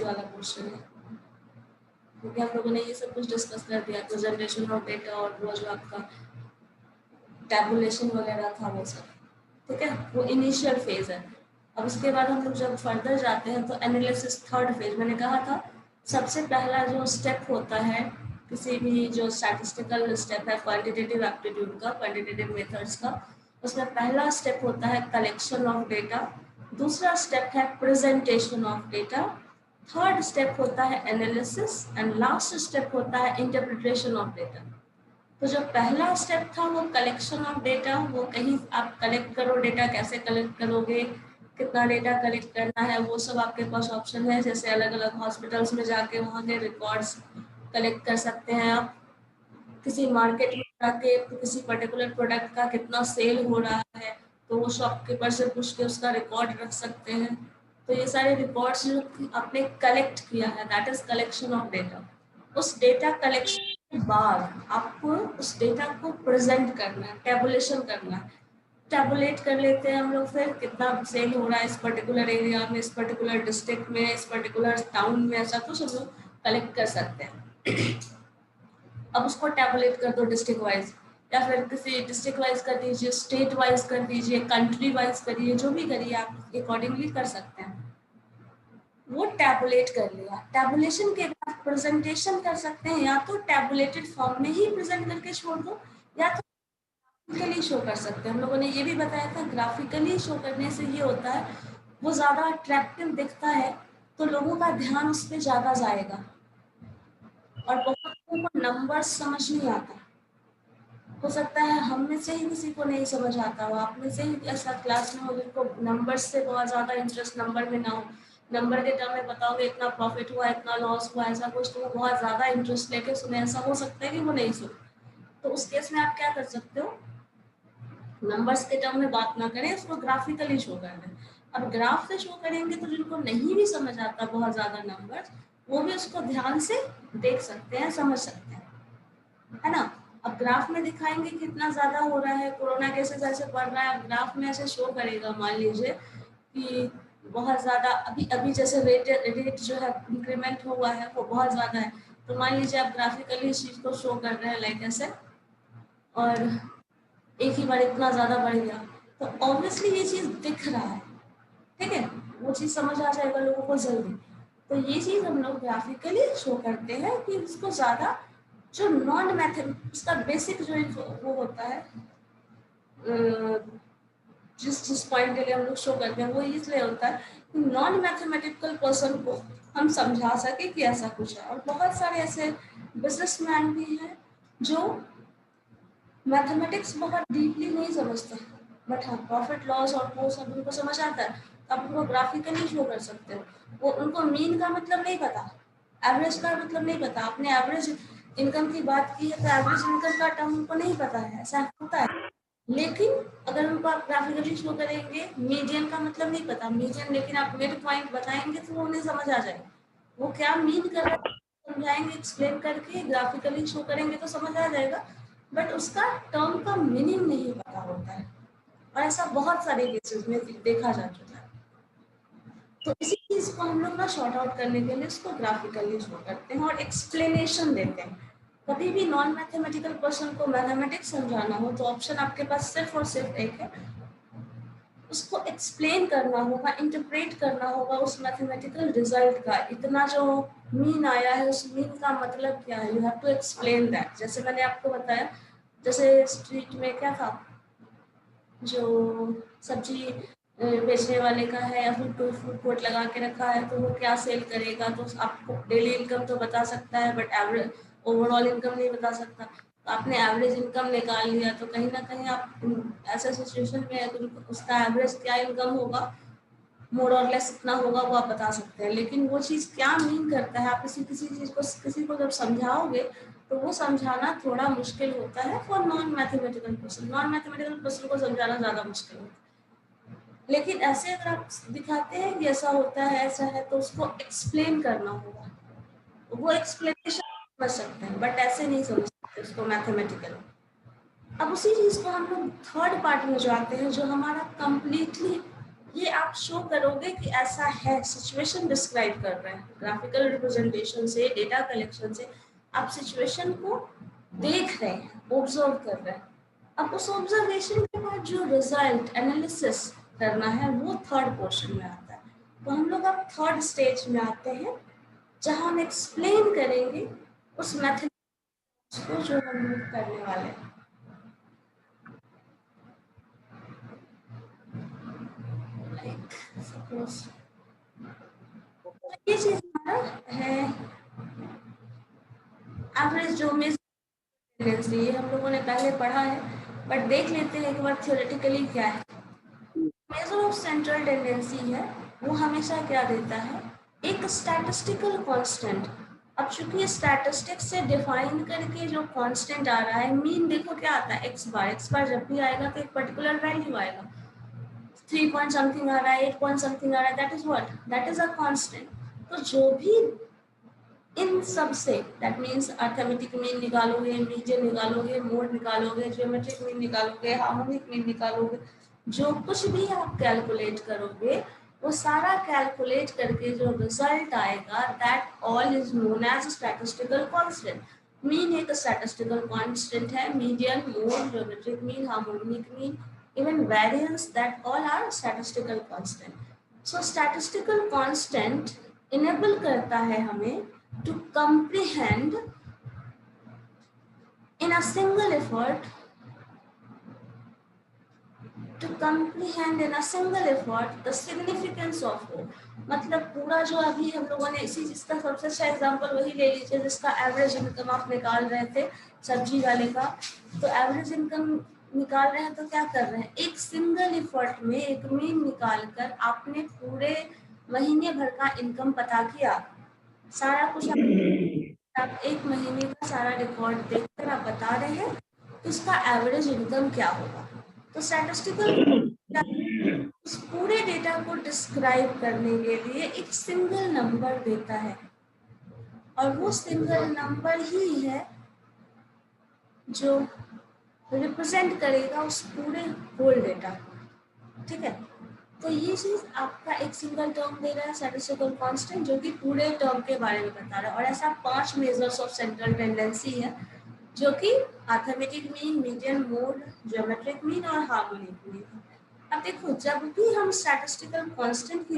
वाला क्वेश्चन है, क्योंकि आप लोगों ने ये सब कुछ डिस्कस कर दिया, तो जनरेशन ऑफ डेटा और वो जो आपका टैबुलेशन वगैरह था वो सब, ठीक है, वो इनिशियल फेज है। अब उसके बाद हम लोग जब फर्दर जाते हैं तो एनालिसिस थर्ड फेज। मैंने कहा था सबसे पहला जो स्टेप होता है किसी भी जो स्टैटिस्टिकल स्टेप है क्वांटिटेटिव एप्टीट्यूड का, क्वांटिटेटिव मेथड्स का, उसमें पहला स्टेप होता है कलेक्शन ऑफ डेटा, दूसरा स्टेप है presentation of data, third step होता है एनालिसिस एंड लास्ट स्टेप होता है इंटरप्रिटेशन ऑफ डेटा। तो जो पहला स्टेप था वो कलेक्शन ऑफ डेटा, वो कहीं आप कलेक्ट करो डेटा, कैसे कलेक्ट करोगे, कितना डेटा कलेक्ट करना है, वो सब आपके पास ऑप्शन है। जैसे अलग अलग हॉस्पिटल्स में जाके वहाँ के रिकॉर्ड्स कलेक्ट कर सकते हैं आप, किसी मार्केट में जाके किसी पर्टिकुलर प्रोडक्ट का कितना सेल हो रहा है तो वो शॉपकीपर से पूछ के उसका रिकॉर्ड रख सकते हैं। तो ये सारे रिकॉर्ड्स जो आपने कलेक्ट किया है that is collection of data. उस डेटा कलेक्शन के बाद आपको उस डेटा को प्रेजेंट करना है, टैबुलेशन करना है। टैबुलेट कर लेते हैं हम लोग, फिर कितना सेल हो रहा है इस पर्टिकुलर एरिया में, इस पर्टिकुलर डिस्ट्रिक्ट में, इस पर्टिकुलर टाउन में, ऐसा कुछ हम लोग कलेक्ट कर सकते हैं। अब उसको टैबुलेट कर दो डिस्ट्रिक्ट वाइज, या फिर किसी डिस्ट्रिक्ट वाइज कर दीजिए, स्टेट वाइज कर दीजिए, कंट्री वाइज करिए, जो भी करिए आप अकॉर्डिंगली कर सकते हैं। वो टैबुलेट कर लिया, टैबुलेशन के बाद प्रेजेंटेशन कर सकते हैं, या तो टैबुलेटेड फॉर्म में ही प्रेजेंट करके छोड़ दो, या तो ग्राफिकली शो कर सकते हैं। हम लोगों ने ये भी बताया था ग्राफिकली शो करने से ये होता है वो ज़्यादा अट्रैक्टिव दिखता है, तो लोगों का ध्यान उस पर ज़्यादा जाएगा। और बहुत लोगों को नंबर्स समझ नहीं आता, हो सकता है हम में से ही किसी को नहीं समझ आता हो, आप में से ही ऐसा क्लास में हो जिनको नंबर्स से बहुत ज़्यादा इंटरेस्ट नंबर में ना हो, नंबर के टर्म में बताओगे इतना प्रॉफिट हुआ, इतना लॉस हुआ, ऐसा कुछ, तो वो बहुत ज़्यादा इंटरेस्ट लेके सुने, ऐसा हो सकता है कि वो नहीं सुने। तो उस केस में आप क्या कर सकते हो, नंबर्स के टर्म में बात ना करें, उसको ग्राफिकली शो कर दें। अब ग्राफ से शो करेंगे तो जिनको नहीं भी समझ आता बहुत ज़्यादा नंबर्स, वो भी उसको ध्यान से देख सकते हैं, समझ सकते हैं, है ना। अब ग्राफ में दिखाएंगे कितना ज्यादा हो रहा है, कोरोना केसेस ऐसे बढ़ रहा है, अब ग्राफ में ऐसे शो करेगा, मान लीजिए कि बहुत ज्यादा अभी अभी जैसे रेट जो है इंक्रीमेंट हुआ है वो बहुत ज्यादा है, तो मान लीजिए आप ग्राफिकली इस चीज को शो कर रहे हैं लाइक ऐसे, और एक ही बार इतना ज्यादा बढ़ गया, तो ऑब्वियसली ये चीज दिख रहा है, ठीक है, वो चीज समझ आ जाएगा लोगों को जल्दी। तो ये चीज हम लोग ग्राफिकली शो करते हैं कि इसको ज्यादा जो नॉन मैथड, उसका बेसिक जो वो होता है, जिस पॉइंट के लिए हम लोग शो करते हैं वो इसलिए होता है कि नॉन मैथमेटिकल पर्सन को हम समझा सके कि ऐसा कुछ है। और बहुत सारे ऐसे बिजनेसमैन भी हैं जो मैथमेटिक्स बहुत डीपली नहीं समझते, बट हाँ प्रॉफिट लॉस और वो सब उनको समझ आता है, तो आप उनको ग्राफिकली शो कर सकते हो। वो उनको मीन का मतलब नहीं पता, एवरेज का मतलब नहीं पता, आपने एवरेज इनकम की बात की है तो एवरेज इनकम का टर्म उनको नहीं पता है, ऐसा होता है। लेकिन अगर उनको आप ग्राफिकली शो करेंगे, मीडियन का मतलब नहीं पता मीडियन, लेकिन आप मिड पॉइंट बताएंगे तो वो उन्हें समझ आ जाएगा, वो क्या मीन कर रहे हैं समझाएंगे, एक्सप्लेन करके ग्राफिकली शो करेंगे तो समझ आ जाएगा, बट उसका टर्म का मीनिंग नहीं पता होता है। और ऐसा बहुत सारे केसेस में देखा जा चुका है। तो इसी चीज को हम लोग ना शॉर्ट आउट करने के लिए उसको ग्राफिकली शो करते हैं और एक्सप्लेनेशन देते हैं। कभी भी नॉन मैथमेटिकल पर्सन को मैथमेटिक्स समझाना हो तो ऑप्शन आपके पास सिर्फ और सिर्फ एक है, उसको एक्सप्लेन करना होगा, इंटरप्रेट करना होगा उस मैथमेटिकल रिजल्ट का, इतना जो मीन आया है उस मीन का मतलब क्या है, you have to explain that. जैसे मैंने आपको बताया, जैसे स्ट्रीट में क्या था, जो सब्जी बेचने वाले का है या फिर कोई फूड कोर्ट लगा के रखा है तो वो क्या सेल करेगा, तो आपको डेली इनकम तो बता सकता है बट एवरेज ओवरऑल इनकम नहीं बता सकता। तो आपने एवरेज इनकम निकाल लिया तो कहीं ना कहीं आप ऐसा सिचुएशन में है तो उसका एवरेज क्या इनकम होगा, मोर और लेस इतना होगा वो आप बता सकते हैं। लेकिन वो चीज़ क्या मीन करता है, आप किसी किसी चीज़ को किसी को जब समझाओगे तो वो समझाना थोड़ा मुश्किल होता है for non mathematical person, non mathematical person को समझाना ज़्यादा मुश्किल होता है। लेकिन ऐसे अगर आप दिखाते हैं कि ऐसा होता है ऐसा है तो उसको एक्सप्लेन करना होगा, वो एक्सप्लेनेशन समझ सकते हैं बट ऐसे नहीं समझ सकते उसको मैथमेटिकल। अब उसी चीज़ को हम लोग थर्ड पार्ट में जो आते हैं, जो हमारा कंप्लीटली ये आप शो करोगे कि ऐसा है, सिचुएशन डिस्क्राइब कर रहे हैं, ग्राफिकल रिप्रेजेंटेशन से, डेटा कलेक्शन से आप सिचुएशन को देख रहे हैं, ऑब्जर्व कर रहे हैं। अब उस ऑब्जर्वेशन के बाद जो रिजल्ट एनालिसिस करना है वो थर्ड पोर्शन में आता है। तो हम लोग अब थर्ड स्टेज में आते हैं जहां हम एक्सप्लेन करेंगे उस मेथड को जो हम लोग करने वाले हैं। लाइक सपोज ये चीज हमारा है एवरेज जो में टेंडेंसी, ये हम लोगों ने पहले पढ़ा है, बट देख लेते हैं एक बार थ्योरेटिकली क्या है। मेजर ऑफ सेंट्रल टेंडेंसी है वो हमेशा क्या देता है, एक स्टैटिस्टिकल कांस्टेंट। अब चूंकि स्टैटिस्टिक्स से डिफाइन करके जो कांस्टेंट आ रहा है, मीन देखो क्या आता है, एक्स बार जब भी आएगा तो एक पर्टिकुलर वैल्यू आएगा, 3 पॉइंट समथिंग आ रहा है, 8 पॉइंट समथिंग आ रहा है, that is what, that is a constant. तो जो भी इन सब से, दैट मीन्स अर्थमेटिक मीन निकालोगे, मीडियन निकालोगे, मोड निकालोगे, ज्योमेट्रिक मीन निकालोगे, हार्मोनिक मीन निकालोगे, जो कुछ भी आप कैलकुलेट करोगे वो सारा कैलकुलेट करके जो रिजल्ट आएगा, that all is known as statistical constant. Mean एक स्टैटिस्टिकल कांस्टेंट है, median, mode, geometric mean, harmonic mean, even variance, that all are statistical constant. So statistical constant enable करता है हमें to comprehend in a single effort, to comprehend in a single effort the significance of वो, मतलब पूरा जो अभी हम लोगों ने इसी चीज का सबसे अच्छा एग्जांपल वही ले लीजिए जिसका एवरेज इनकम आप निकाल रहे थे सब्जी वाले का। तो एवरेज इनकम निकाल रहे हैं तो क्या कर रहे हैं, एक सिंगल इफर्ट में एक मीन निकाल कर आपने पूरे महीने भर का इनकम पता किया, सारा कुछ आप एक महीने का सारा रिकॉर्ड देखकर आप बता रहे हैं तो उसका एवरेज इनकम क्या होगा। तो स्टैटिस्टिकल उस पूरे डेटा को डिस्क्राइब करने के लिए एक सिंगल नंबर देता है, और वो सिंगल नंबर ही है जो रिप्रेजेंट करेगा उस पूरे होल डेटा। ठीक है, तो ये चीज आपका एक सिंगल टर्म दे रहा है स्टैटिस्टिकल कांस्टेंट, जो कि पूरे टर्म के बारे में बता रहा है। और ऐसा 5 मेजर्स ऑफ सेंट्रल टेंडेंसी है जो कि arithmetic mean, median, mode, geometric mean और हार्मोनिक मीन। अब देखो जब भी हम स्टैटिस्टिकल कांस्टेंट की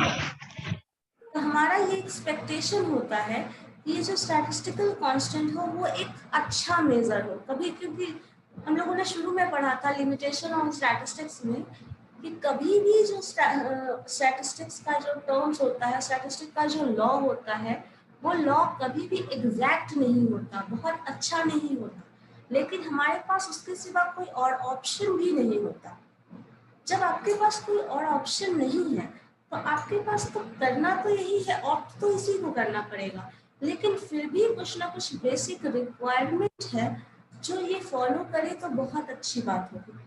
तो हमारा ये एक्सपेक्टेशन होता है कि ये जो स्टैटिस्टिकल कांस्टेंट हो वो एक अच्छा मेजर हो। कभी क्योंकि हम लोगों ने शुरू में पढ़ा था लिमिटेशन ऑन स्टैटिस्टिक्स में कि कभी भी जो स्टैटिस्टिक्स का जो टर्म्स होता है, स्टैटिस्टिक्स का जो लॉ होता है, वो लॉ कभी भी एग्जैक्ट नहीं होता, बहुत अच्छा नहीं होता, लेकिन हमारे पास उसके सिवा कोई और ऑप्शन भी नहीं होता। जब आपके पास कोई और ऑप्शन नहीं है तो आपके पास तो करना तो यही है, ऑप्ट तो इसी को करना पड़ेगा, लेकिन फिर भी कुछ ना कुछ बेसिक रिक्वायरमेंट है जो ये फॉलो करे तो बहुत अच्छी बात होगी।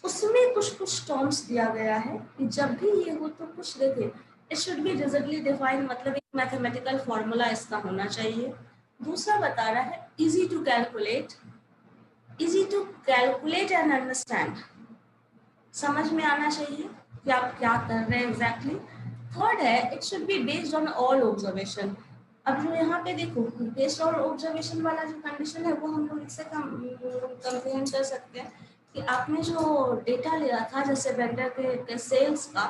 उसमें कुछ कुछ टर्म्स दिया गया है कि जब भी ये हो तो कुछ देखे, it should be rigidly defined, मतलब एक मैथमेटिकल फॉर्मूला इसका होना चाहिए। दूसरा बता रहा है easy to calculate, easy to calculate and understand, समझ में आना चाहिए कि आप क्या कर रहे हैं एग्जैक्टली। थर्ड है it should be based on all observation. अब जो यहाँ पे देखो बेस्ड ऑन ऑब्जर्वेशन वाला जो कंडीशन है वो हम लोग इससे कंप्लेन कर सकते हैं कि आपने जो डेटा लिया था जैसे वेंडर के सेल्स का,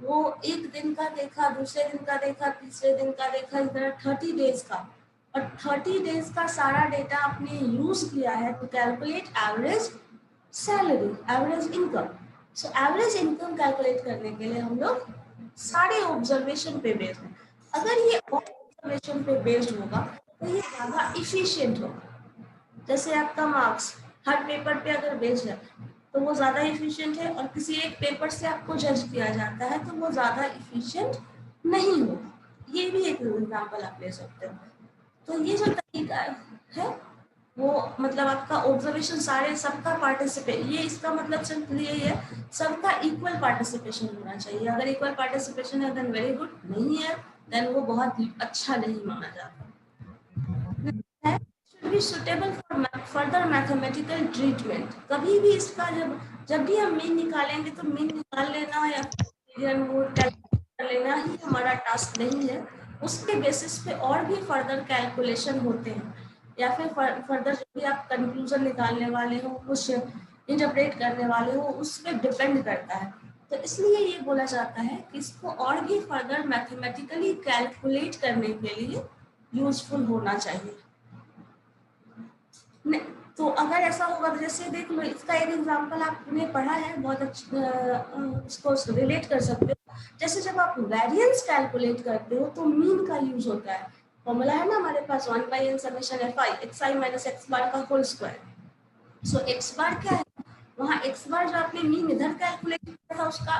वो एक दिन का देखा, दूसरे दिन का देखा, तीसरे दिन का देखा, इधर 30 डेज का, और 30 डेज का सारा डेटा आपने यूज किया है to calculate average salary, average income. So average income calculate करने के लिए हम लोग सारे ऑब्जर्वेशन पे बेस्ड हैं। अगर ये ऑब्जर्वेशन पे बेस्ड होगा तो ये ज़्यादा इफिशिएंट होगा। जैसे आपका मार्क्स हर पेपर पे अगर बेस्ड है तो वो ज़्यादा इफिशिएंट है, और किसी एक पेपर से आपको जज किया जाता है तो वो ज़्यादा इफिशिएंट नहीं होगा। ये भी एक एग्जाम्पल आप ले सकते हो। तो ये जो तरीका है वो मतलब आपका ऑब्जर्वेशन सारे सबका पार्टिसिपेट, ये इसका मतलब सिर्फ यही है सबका इक्वल पार्टिसिपेशन होना चाहिए। अगर इक्वल पार्टिसिपेशन है देन वेरी गुड, नहीं है देन वो बहुत अच्छा नहीं माना जाता है। Should be suitable for further mathematical treatment. कभी भी इसका जब जब भी हम मीन निकालेंगे तो मीन निकाल लेना या मीडियन मोड कैलकुलेट लेना ही हमारा टास्क नहीं है, उसके बेसिस पे और भी फर्दर कैलकुलेशन होते हैं, या फिर फर्दर जो भी आप कंक्लूजन निकालने वाले हो, कुछ इंटरप्रेट करने वाले हो, उस पर डिपेंड करता है। तो इसलिए ये बोला जाता है कि इसको और भी फर्दर मैथमेटिकली कैलकुलेट करने के लिए यूजफुल होना चाहिए। तो अगर ऐसा होगा तो जैसे देख लो, इसका एक एग्जांपल आपने पढ़ा है, बहुत अच्छा उसको रिलेट कर सकते हो। जैसे जब आप वेरिएंस कैलकुलेट करते हो तो मीन का यूज होता है। फॉर्मूला है ना हमारे पास 1/n summation fi xi minus x बार का होल स्क्वायर। सो x बार क्या है, वहाँ x बार जो आपने मीन इधर कैलकुलेट किया था उसका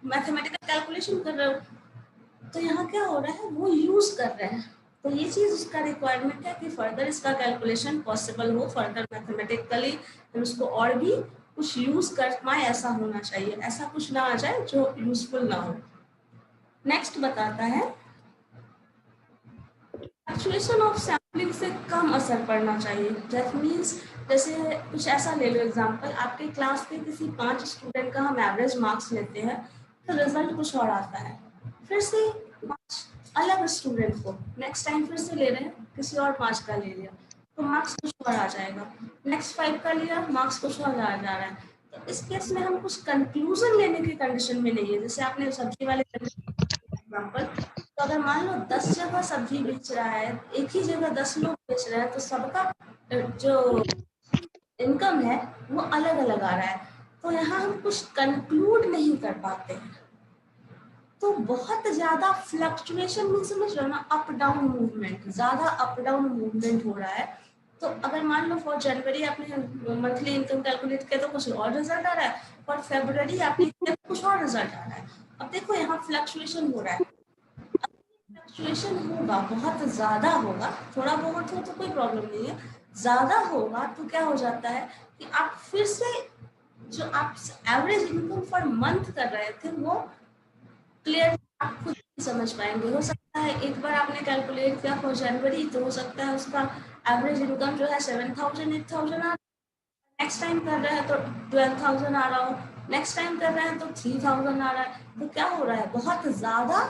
मैथमेटिकल कैलकुलेशन कर रहे हो, तो यहाँ क्या हो रहा है, वो यूज कर रहे हैं। तो ये चीज उसका रिक्वायरमेंट है कि फर्दर इसका कैलकुलेशन पॉसिबल हो, फर्दर मैथमेटिकली हम उसको और भी कुछ यूज कर पाए, ऐसा होना चाहिए, ऐसा कुछ ना आ जाए जो यूजफुल ना हो। नेक्स्ट बताता है फ्लक्चुएशन ऑफ सैम्पलिंग से कम असर पड़ना चाहिए। दैट मीन्स जैसे कुछ ऐसा ले लो एग्जांपल, आपके क्लास के किसी 5 स्टूडेंट का हम एवरेज मार्क्स लेते हैं, तो रिजल्ट कुछ और आता है। फिर से 5 अलग स्टूडेंट को नेक्स्ट टाइम फिर से ले रहे हैं, किसी और 5 का ले लिया तो मार्क्स कुछ और आ जाएगा। नेक्स्ट 5 का लिया, मार्क्स कुछ और आ जा रहा है। तो इस केस में हम कुछ कंक्लूजन लेने की कंडीशन में नहीं है। जैसे आपने सब्जी वाले एग्जाम्पल, तो अगर मान लो 10 जगह सब्जी बेच रहा है, एक ही जगह 10 लोग बेच रहे हैं, तो सबका जो इनकम है वो अलग अलग आ रहा है, तो यहाँ हम कुछ कंक्लूड नहीं कर पाते हैं। तो बहुत ज्यादा फ्लक्चुएशन नहीं, समझ रहे हो ना, अप डाउन मूवमेंट, ज्यादा अप डाउन मूवमेंट हो रहा है। तो अगर मान लो फॉर जनवरी आपने मंथली इनकम कैलकुलेट किया तो कुछ और रिजल्ट आ रहा है, फॉर फेब्रुअरी आपने किया तो कुछ और रिजल्ट आ रहा है। अब देखो यहाँ फ्लक्चुएशन हो रहा है, फ्लक्चुएशन होगा, बहुत ज्यादा होगा, थोड़ा बहुत हो तो कोई प्रॉब्लम नहीं है, ज्यादा होगा तो क्या हो जाता है कि आप फिर से जो आप एवरेज इनकम फॉर मंथ कर रहे थे वो क्लियर आप खुद नहीं समझ पाएंगे। हो सकता है एक बार आपने कैलकुलेट किया फॉर जनवरी, तो हो सकता है उसका एवरेज इनकम जो है 7,000 8,000 आ, नेक्स्ट टाइम कर रहे हैं तो 12,000 आ रहा हो, नेक्स्ट टाइम कर रहे हैं तो 3,000 आ रहा है। तो क्या हो रहा है, बहुत ज्यादा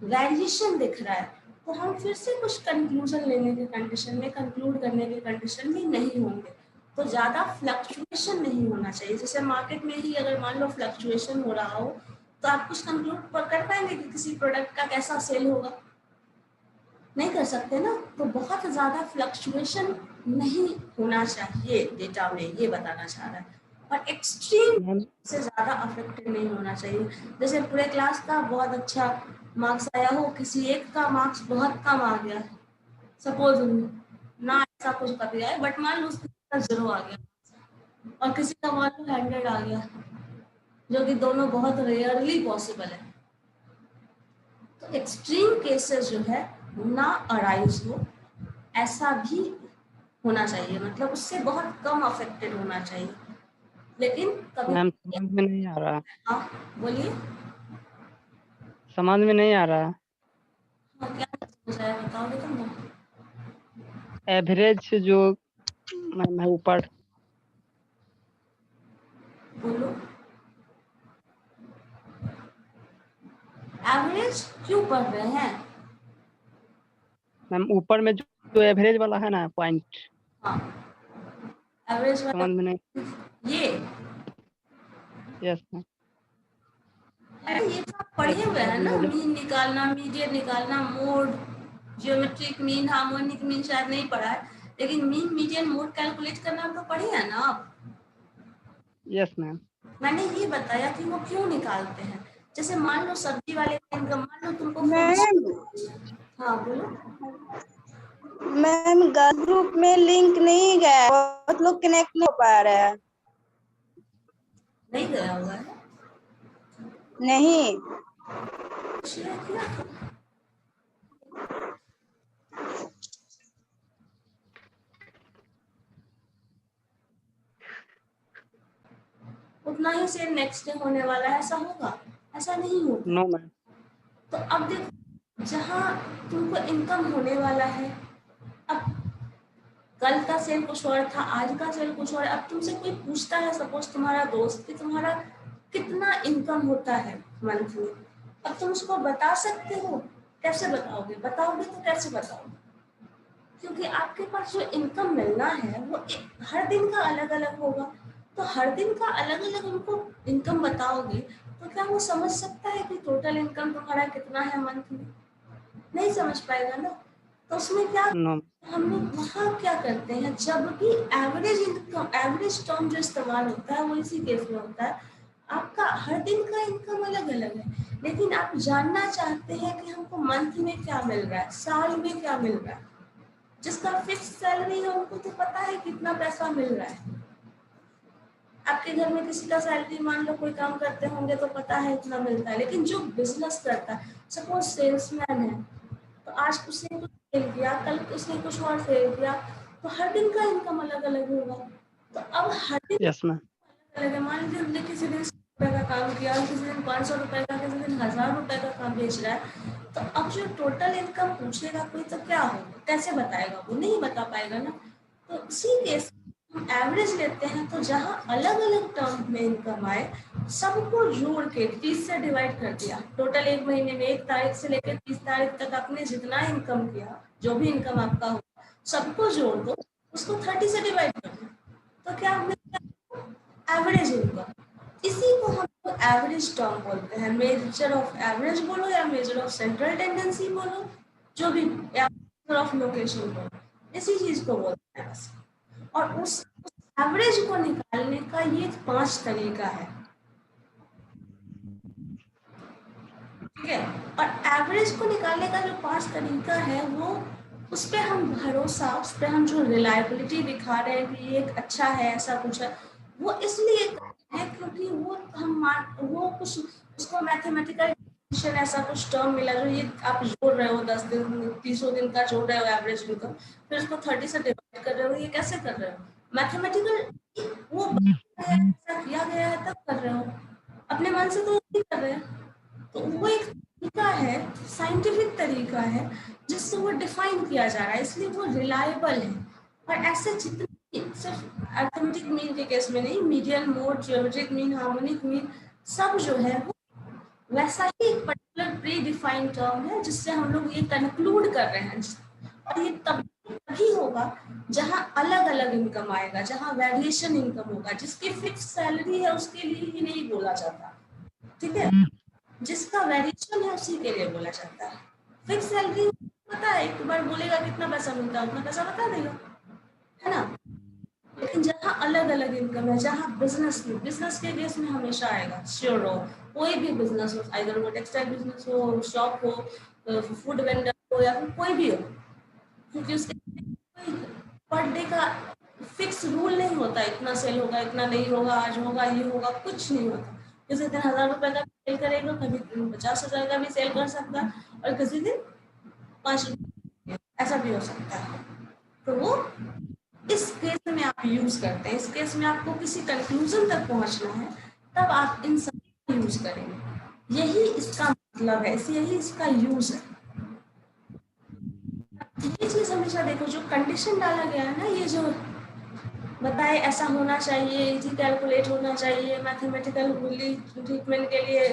वेरिएशन दिख रहा है। तो हम फिर से कुछ कंक्लूजन लेने के कंडीशन में, कंक्लूड करने के कंडीशन में नहीं होंगे। तो ज्यादा फ्लक्चुएशन नहीं होना चाहिए। जैसे मार्केट में ही अगर मान लो फ्लक्चुएशन हो रहा हो, तो आप कुछ कंक्लूड कर पाएंगे कि किसी प्रोडक्ट का कैसा सेल होगा, नहीं कर सकते ना। तो बहुत ज्यादा फ्लक्चुएशन नहीं होना चाहिए डेटा में, ये बताना चाह रहा है। और एक्सट्रीम से ज्यादा अफेक्टेड नहीं होना चाहिए। जैसे पूरे क्लास का बहुत अच्छा मार्क्स आया हो, किसी एक का मार्क्स बहुत कम आ गया, सपोज ना ऐसा कुछ कर दिया है, बट मान लो उसका 0 आ गया, और किसी का मान लो 100 आ गया, जो कि दोनों बहुत रेयरली पॉसिबल है। तो एक्सट्रीम केसेस जो है ना अराइज हो, ऐसा भी होना चाहिए, मतलब उससे बहुत कम अफेक्टेड होना चाहिए। लेकिन कभी मैम समझ में नहीं आ रहा। हाँ बोलिए। समझ में नहीं आ रहा। हाँ क्या समझ आया, बताओगे तुम ना। एवरेज जो मैम है ऊपर, बोलो, एवरेज क्यों पढ़ रहे हैं। मैम ऊपर में जो एवरेज वाला है ना पॉइंट, हाँ एवरेज वाला समझ में नहीं। ये, यस मैम। अरे ये तो आप पढ़े हुए हैं ना, मीन निकालना, मीडियन निकालना, mode, geometric mean, harmonic mean शायद नहीं पढ़ा है, लेकिन मीन मीडियन मोड कैलकुलेट करना तो पढ़े हैं ना आप। Yes ma'am. मैंने ये बताया कि वो क्यों निकालते हैं। जैसे मान लो सब्जी वाले का इनकम, मान लो तुमको मैम, हाँ बोलो। मैम ग्रुप में लिंक नहीं गया, बहुत लोग कनेक्ट नहीं हो पा रहे हैं। नहीं गया हुआ है, नहीं, शेयर किया था। उतना ही से नेक्स्ट डे होने वाला है, ऐसा होगा, ऐसा नहीं होगा। No ma'am. तो अब देखो, जहाँ तुमको इनकम होने वाला है, अब कल का सेल कुछ और था, आज का सेल कुछ और है। अब तुमसे कोई पूछता है, सपोज तुम्हारा दोस्त, कि तुम्हारा कितना इनकम होता है, मंथली। अब तुम उसको बता सकते हो, कैसे बताओगे? बताओगे तो कैसे बताओगे? क्योंकि आपके पास जो इनकम मिलना है वो हर दिन का अलग अलग होगा। तो हर दिन का अलग अलग उनको इनकम बताओगे तो क्या वो समझ सकता है कि टोटल इनकम तुम्हारा कितना है मंथ में? नहीं समझ पाएगा ना। तो उसमें क्या नो हम लोग वहाँ क्या करते हैं, जब भी एवरेज इनकम, एवरेज टर्म जो इस्तेमाल होता है वो इसी केस में होता है। आपका हर दिन का इनकम अलग अलग है, लेकिन आप जानना चाहते हैं कि हमको मंथ में क्या मिल रहा है, साल में क्या मिल रहा है। जिसका फिक्स सैलरी है उनको तो पता है कितना पैसा मिल रहा है। आपके घर में किसी का सैलरी मान लो कोई काम करते होंगे तो पता है इतना मिलता है, लेकिन जो बिजनेस करता है, सपोज सेल्समैन है, तो आज उसने कुछ सेल किया, कल उसने कुछ और सेल किया, तो हर दिन का इनकम अलग अलग होगा। तो अब हर दिन यस मैम अलग है। मान लीजिए हमने किसी दिन 100 रुपए का काम किया, किसी दिन 500 रुपए का, किसी दिन 1000 रुपए का काम बेच रहा है, तो अब जो टोटल इनकम पूछेगा कोई तो क्या होगा, कैसे बताएगा? वो नहीं बता पाएगा ना। तो इसी केस हम एवरेज लेते हैं, तो जहाँ अलग अलग टर्म में इनकम आए सबको जोड़ के 30 से डिवाइड कर दिया। टोटल एक महीने में 1 तारीख से लेकर 30 तारीख तक आपने जितना इनकम किया, जो भी इनकम आपका हो, सबको जोड़ दो, उसको 30 से डिवाइड कर दो, तो क्या हमने एवरेज इनकम। इसी को हम लोग एवरेज टर्म बोलते हैं। मेजर ऑफ एवरेज बोलो या मेजर ऑफ सेंट्रल टेंडेंसी बोलो, जो भी, या मेजर ऑफ लोकेशन बोलो, इसी चीज को बोलते हैं बस। और उस एवरेज को निकालने का ये 5 तरीका है, ठीक है। और एवरेज को निकालने का जो 5 तरीका है वो, उस पर हम भरोसा, उस पर हम जो रिलायबिलिटी दिखा रहे हैं कि ये एक अच्छा है, ऐसा कुछ है, वो इसलिए है क्योंकि वो कुछ उसको मैथमेटिकल ऐसा कुछ टर्म मिला जो ये आप जोड़ रहे हो, 10 दिन 30 दिन का जोड़ रहे हो एवरेज इनकम, फिर उसको 30 से डिवाइड कर रहे हो, ये कैसे कर रहे हो? मैथमेटिकल वो ऐसा किया गया है तब कर रहे हो, अपने मन से तो नहीं कर रहे हैं। तो वो एक तरीका है, साइंटिफिक तरीका है, जिससे वो डिफाइन किया जा रहा है, इसलिए वो रिलायबल है। और ऐसे जितने, सिर्फ अरिथमेटिक मीन के केस में नहीं, median mode, geometric mean, harmonic mean, सब जो है वो वैसा ही एक पर्टिकुलर प्री डिफाइंड टर्म है जिससे हम लोग ये कंक्लूड कर रहे हैं। और ये तभी होगा जहां अलग अलग इनकम आएगा, जहां वेरिएशन इनकम होगा। जिसकी फिक्स सैलरी है उसके लिए ही नहीं बोला जाता, ठीक है। जिसका वेरिएशन है उसी के लिए बोला जाता है। फिक्स सैलरी पता है, एक बार बोलेगा कितना पैसा मिलता है, उतना पैसा बता देगा, है ना। लेकिन जहाँ अलग अलग इनकम है, जहाँ बिजनेस के केस में हमेशा आएगा, श्योर हो, कोई भी बिजनेस हो, आइदर वो टेक्सटाइल बिजनेस हो, शॉप हो, फूड वेंडर हो, या फिर कोई भी हो, क्योंकि उसके पर डे का फिक्स रूल नहीं होता, इतना सेल होगा, इतना नहीं होगा, आज होगा, ये होगा, कुछ नहीं होता। किसी दिन 1000 रुपए का सेल करेगा, कभी 50,000 का भी सेल कर सकता है, और किसी दिन 5 रुपए, ऐसा भी हो सकता है। तो वो इस केस में आप यूज करते हैं। इस केस में आपको किसी कंक्लूजन तक पहुंचना है, तब आप इन सब का यूज करेंगे। यही इसका मतलब है, यही इसका यूज है। ये चीज हमेशा देखो, जो कंडीशन डाला गया है ना, ये जो बताए ऐसा होना चाहिए, इजी कैलकुलेट होना चाहिए, मैथमेटिकल ट्रीटमेंट के लिए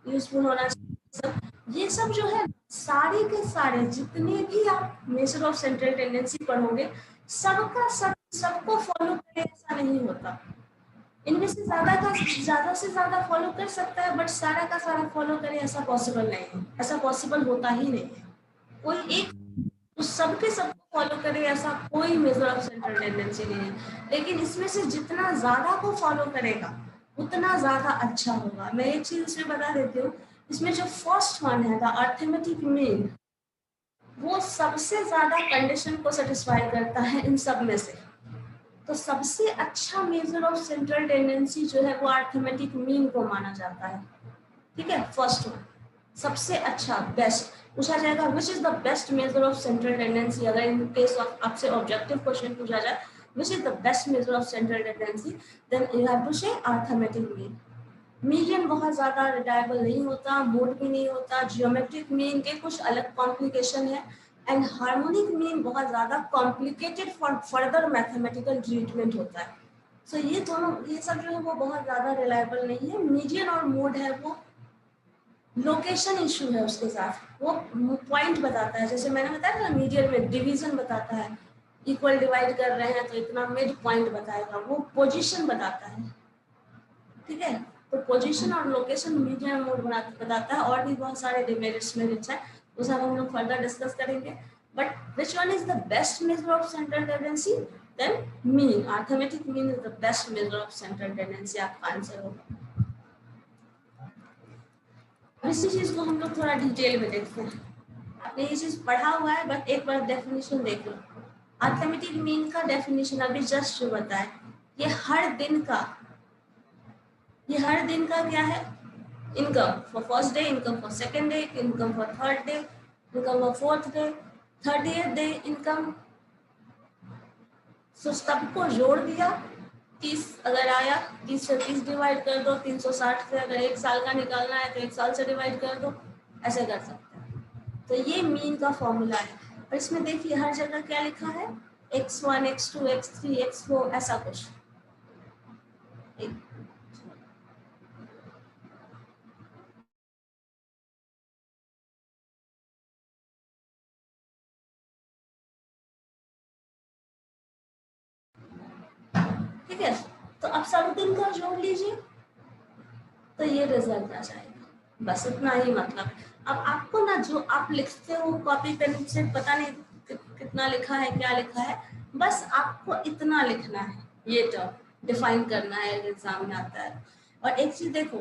यूजफुल होना चाहिए, ये सब जो है सारे के सारे जितने भी आप मेजर ऑफ सेंट्रल टेंडेंसी पढ़ोगे, सबको फॉलो करें ऐसा नहीं होता। इनमें से ज्यादा से ज्यादा फॉलो कर सकता है, बट सारा का सारा फॉलो करे ऐसा पॉसिबल नहीं है, ऐसा पॉसिबल होता ही नहीं है। कोई एक तो सबके सबको फॉलो करे ऐसा कोई मेजर ऑफ सेंट्रल टेंडेंसी नहीं है। लेकिन इसमें से जितना ज्यादा को फॉलो करेगा उतना ज्यादा अच्छा होगा। मैं एक चीज इसमें बता देती हूँ, इसमें जो फर्स्ट वन है द अरिथमेटिक मीन, वो सबसे ज्यादा कंडीशन को सेटिस्फाई करता है इन सब में से। तो सबसे अच्छा मेजर ऑफ सेंट्रल टेंडेंसी जो है वो अरिथमेटिक मीन को माना जाता है, ठीक है। फर्स्ट वन सबसे अच्छा, बेस्ट पूछा जाएगा, which is the best measure of central tendency. अगर इन केस ऑफ आपसे ऑब्जेक्टिव क्वेश्चन पूछा जाए which is the best measure of central tendency, then you have to say arithmetic mean. Median बहुत ज्यादा रिलायबल नहीं होता, मोड भी नहीं होता, जियोमेट्रिक मीन के कुछ अलग कॉम्प्लिकेशन है, एंड हार्मोनिक मीन बहुत ज्यादा complicated for further mathematical treatment होता है। सो ये दोनों, ये सब जो है वो बहुत ज्यादा रिलायबल नहीं है। मीडियन और मोड है वो लोकेशन इशू है उसके साथ, वो पॉइंट बताता है, जैसे मैंने बताया ना मीडियन में डिवीजन बताता है, इक्वल डिवाइड कर रहे हैं तो इतना मिड पॉइंट बताएगा, वो पोजीशन बताता है, ठीक है। तो पोजीशन और लोकेशन मीडियन मोड बताता है, और भी बहुत सारे डिमेरिट्स मेरिट्स हैं, वो सब हम लोग फर्दर डिस्कस करेंगे। But which one is the best measure of central tendency? Then mean, arithmetic mean is the best measure of central tendency, आपका आंसर होगा। इसी चीज को हम लोग थोड़ा डिटेल में देखते हैं। आपने ये चीज पढ़ा हुआ है, बट एक बार डेफिनेशन देख लो। अर्थमेटिक मीन का डेफिनेशन अभी जस्ट जो बताए, ये हर दिन का क्या है? Income for first day, income for second day, income for third day, income for fourth day, 30th day income. So सबको जोड़ दिया, 30 अगर आया 30 से 30 डिवाइड कर दो, 360 से अगर एक साल का निकालना है तो एक साल से डिवाइड कर दो, ऐसे कर सकते हैं। तो ये मीन का फॉर्मूला है। और इसमें देखिए हर जगह क्या लिखा है, x1, x2, x3, x4, ऐसा कुछ। ठीक है, तो अब सब दिन का जोड़ लीजिए तो ये रिजल्ट आ जाएगा। बस इतना ही मतलब है। अब आपको ना जो आप लिखते हो कॉपी पेन से पता नहीं कितना लिखा है, क्या लिखा है, बस आपको इतना लिखना है, ये टर्म डिफाइन करना है, एग्जाम में आता है। और एक चीज देखो,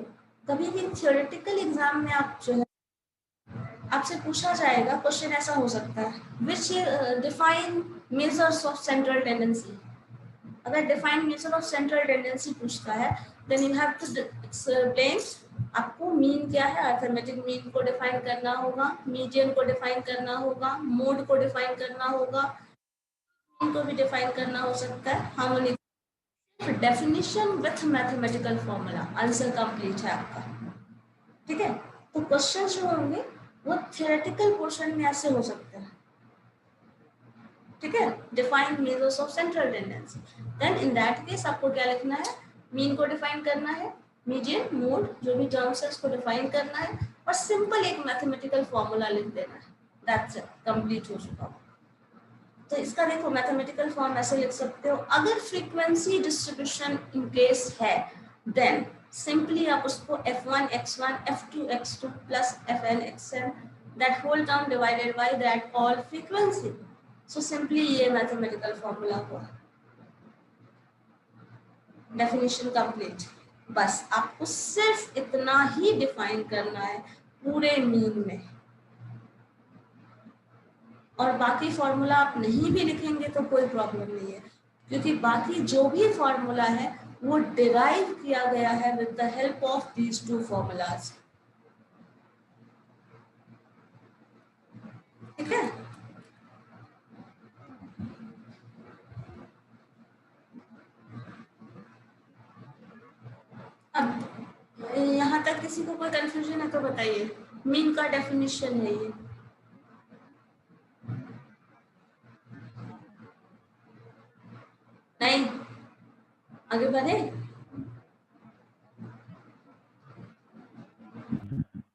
कभी भी थियोरेटिकल एग्जाम में आप जो है आपसे पूछा जाएगा, क्वेश्चन ऐसा हो सकता है, which define measures of central tendency. अगर define measure of central tendency पूछता है, then you have to explain आपको मीन क्या है, अर्थमेटिक मीन को डिफाइन करना होगा, मीडियन को डिफाइन करना होगा, मोड को डिफाइन करना होगा, इनको भी डिफाइन करना हो सकता है, harmonic. Definition with mathematical formula, answer complete है आपका। ठीक है, तो क्वेश्चन जो होंगे वो थियोरेटिकल पोर्शन में ऐसे हो सकते हैं। ठीक है, define measures of central tendency, then in that case आपको क्या लिखना है, मीन को डिफाइन करना है, मीडियन, मोड, जो भी टर्म्स है उसको डिफाइन करना है, और सिंपल एक मैथमेटिकल फॉर्मूला लिख देना है, दैट्स इट, कंप्लीट हो चुका। तो इसका देखो मैथमेटिकल फॉर्म ऐसे लिख सकते हो, अगर फ्रीक्वेंसी डिस्ट्रीब्यूशन इन केस है, देन सिंपली आप उसको f1 x1 f2 x2 plus fn xn that whole term divided by that all frequency. So simply ये मैथमेटिकल फॉर्मूला हुआ, डेफिनेशन कंप्लीट। बस आपको सिर्फ इतना ही डिफाइन करना है पूरे मीन में, और बाकी फॉर्मूला आप नहीं भी लिखेंगे तो कोई प्रॉब्लम नहीं है, क्योंकि बाकी जो भी फॉर्मूला है वो डिराइव किया गया है with the help of these two formulas. ठीक है, अब यहाँ तक किसी को कोई कंफ्यूजन है तो बताइए। मीन का डेफिनेशन है ये, नहीं आगे बढ़े?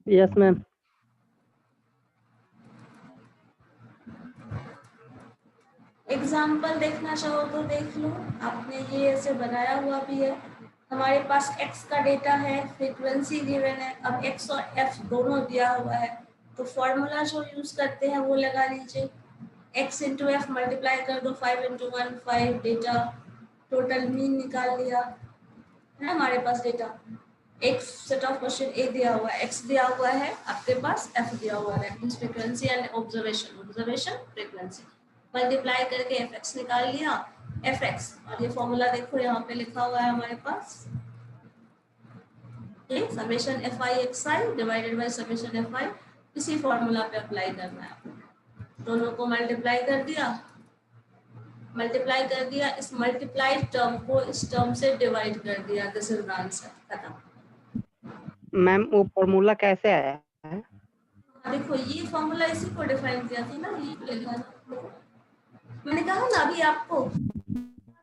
Yes ma'am. एग्जाम्पल देखना चाहो तो देख लो, आपने ये ऐसे बनाया हुआ भी है। हमारे पास x का डेटा है, फ्रीक्वेंसी गिवन है, अब x और f दोनों दिया हुआ है, तो फॉर्मूला जो यूज करते हैं वो लगा लीजिए, x इंटू एफ मल्टीप्लाई कर दो, 5 इंटू 1 5, डेटा टोटल मीन निकाल लिया है ना हमारे पास डेटा। एक सेट ऑफ क्वेश्चन ए दिया हुआ है, x दिया हुआ है आपके पास, f दिया हुआ है, frequency and observation frequency, multiply करके fx निकाल लिया, fx, और ये फॉर्मूला देखो यहाँ पे लिखा हुआ है हमारे पास, ये summation fi xi divided by summation fi, इसी फॉर्मूला पे अप्लाई करना है आपको। दोनों को मल्टीप्लाई कर दिया, इस मल्टीप्लाइड टर्म को इस टर्म से डिवाइड कर दिया, दिस इज द आंसर, खत्म। मैम वो फॉर्मूला कैसे आया है? देखो ये फॉर्मूला इसी को डिफाइन किया था ना, ये लिखा था, मैंने कहा ना अभी आपको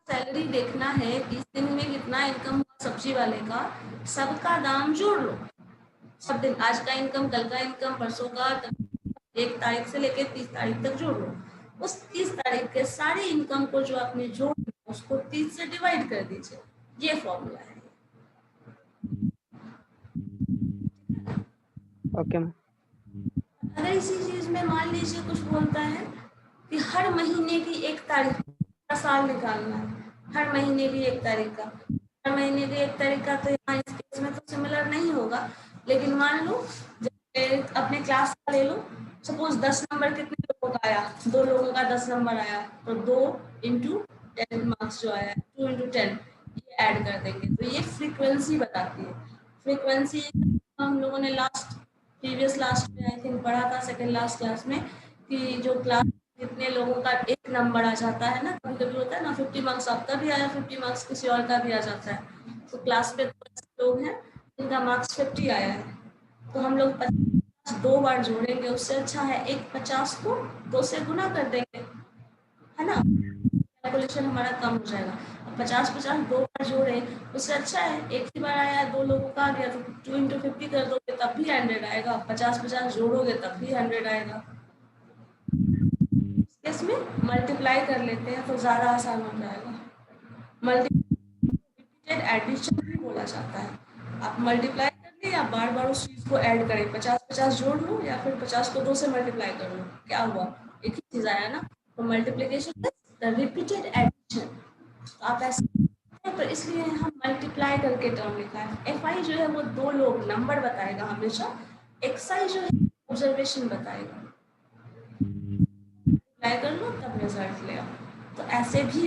सैलरी देखना है 30 दिन में कितना इनकम हुआ सब्जी वाले का, सबका दाम जोड़ लो, सब दिन आज का इनकम, कल का इनकम, परसों का, 1 तारीख से लेकर 30 तारीख तक जोड़ लो। उस 30 तारीख के सारी इनकम को जो आपने जोड़ दिया उसको 30 से डिवाइड कर दीजिए। ये फॉर्मूला है। Okay ma'am. अगर इसी चीज में मान लीजिए कुछ बोलता है कि हर महीने की 1 तारीख का साल निकालना है, हर महीने की 1 तारीख का, हर महीने की 1 तारीख का, तो यहाँ इस केस में तो सिमिलर नहीं होगा। लेकिन मान लो अपने क्लास का ले लो, सपोज 10 नंबर कितने लोगों का आया, 2 लोगों का 10 नंबर आया, तो 2 × 10 मार्क्स जो आया 2 × 10 ये ऐड कर देंगे। तो ये फ्रीक्वेंसी बताती है। फ्रीक्वेंसी हम लोगों ने प्रीवियस लास्ट में आई थिंक पढ़ा था, सेकंड लास्ट क्लास में, कि जो क्लास जितने लोगों का एक नंबर आ जाता है ना, कभी कभी होता है ना 50 मार्क्स आपका भी आया, 50 मार्क्स किसी और का भी आ जाता है, तो क्लास में 10 लोग हैं जिनका मार्क्स 50 आया है, तो हम लोग 50 2 बार जोड़ेंगे। उससे अच्छा है एक 50 को 2 से गुना कर देंगे, है ना, कैलकुलेशन हमारा कम हो जाएगा। 50 2 बार जोड़े, उससे अच्छा है एक ही बार आया, 2 लोगों का आ गया, तो 2 × 50 कर दोगे तब भी 100 आएगा, 50 जोड़ोगे तब भी 100 आएगा। इसमें मल्टीप्लाई कर लेते हैं तो ज़्यादा आसान हो जाएगा। रिपीटेड एडिशन भी बोला जाता है। आप मल्टीप्लाई कर ले या बार बार उस चीज़ को ऐड करें, 50 जोड़ लो या फिर 50 को 2 से मल्टीप्लाई कर लो, क्या हुआ, एक ही चीज़ आया ना। तो मल्टीप्लिकेशन रिपीटेड एडिशन, तो आप ऐसे, तो इसलिए हम मल्टीप्लाई करके टर्म लिखा है। एफ आई जो है वो 2 लोग नंबर बताएगा हमेशा, एक्स आई जो है ऑब्जर्वेशन बताएगा। ट्राई कर लो तब रिजल्ट ले आओ। तो ऐसे भी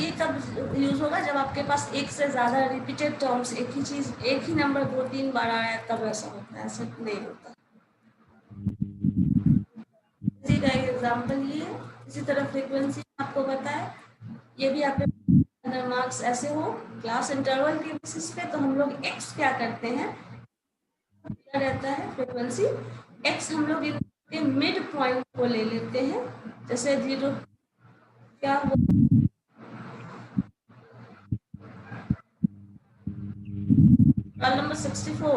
ये तब यूज होगा जब आपके पास एक से ज्यादा रिपीटेड टर्म्स, एक ही चीज, एक ही नंबर 2-3 बार आया है, तब ऐसा होता है, ऐसा नहीं होता। इसी का एक एग्जाम्पल ये है। इसी तरह फ्रीक्वेंसी आपको बताया, ये भी आपके अगर मार्क्स ऐसे हो क्लास इंटरवल के बेसिस पे, तो हम लोग एक्स क्या करते हैं, क्या रहता है फ्रीक्वेंसी, एक्स हम लोग इनके मिड पॉइंट को ले लेते हैं, जैसे 0 क्या हो, रोल नंबर 64